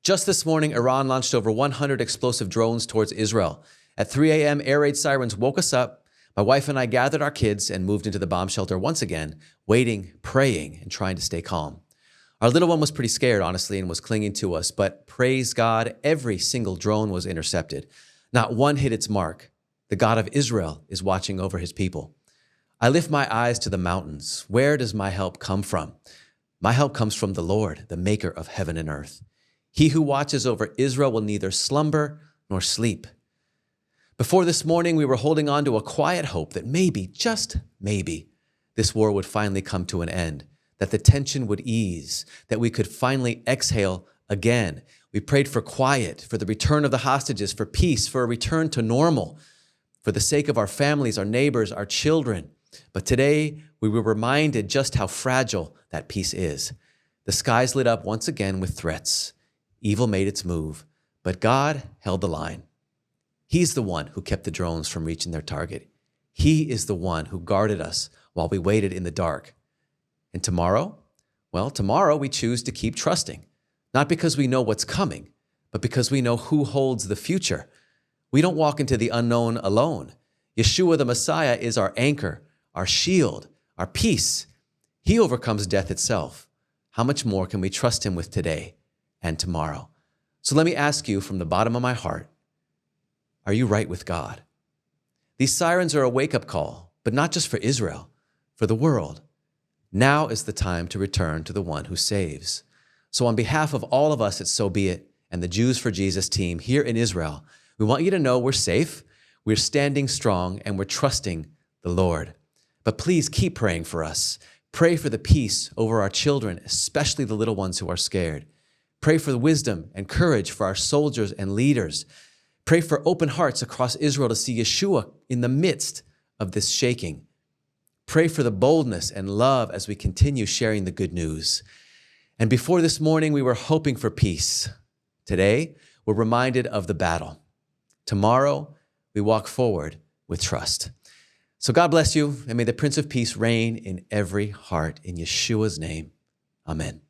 Just this morning, Iran launched over 100 explosive drones towards Israel. At 3 a.m., air raid sirens woke us up. My wife and I gathered our kids and moved into the bomb shelter once again, waiting, praying, and trying to stay calm. Our little one was pretty scared, honestly, and was clinging to us, but praise God, every single drone was intercepted. Not one hit its mark. The God of Israel is watching over his people. I lift my eyes to the mountains. Where does my help come from? My help comes from the Lord, the maker of heaven and earth. He who watches over Israel will neither slumber nor sleep. Before this morning, we were holding on to a quiet hope that maybe, just maybe, this war would finally come to an end, that the tension would ease, that we could finally exhale again. We prayed for quiet, for the return of the hostages, for peace, for a return to normal, for the sake of our families, our neighbors, our children. But today, we were reminded just how fragile that peace is. The skies lit up once again with threats. Evil made its move, but God held the line. He's the one who kept the drones from reaching their target. He is the one who guarded us while we waited in the dark. And tomorrow? Well, tomorrow we choose to keep trusting, not because we know what's coming, but because we know who holds the future. We don't walk into the unknown alone. Yeshua the Messiah is our anchor, our shield, our peace. He overcomes death itself. How much more can we trust him with today and tomorrow? So let me ask you from the bottom of my heart, are you right with God? These sirens are a wake-up call, but not just for Israel, for the world. Now is the time to return to the one who saves. So on behalf of all of us at So Be It and the Jews for Jesus team here in Israel, we want you to know we're safe, we're standing strong, and we're trusting the Lord. But please keep praying for us. Pray for the peace over our children, especially the little ones who are scared. Pray for the wisdom and courage for our soldiers and leaders. Pray for open hearts across Israel to see Yeshua in the midst of this shaking. Pray for the boldness and love as we continue sharing the good news. And before this morning, we were hoping for peace. Today, we're reminded of the battle. Tomorrow, we walk forward with trust. So God bless you, and may the Prince of Peace reign in every heart. In Yeshua's name, amen.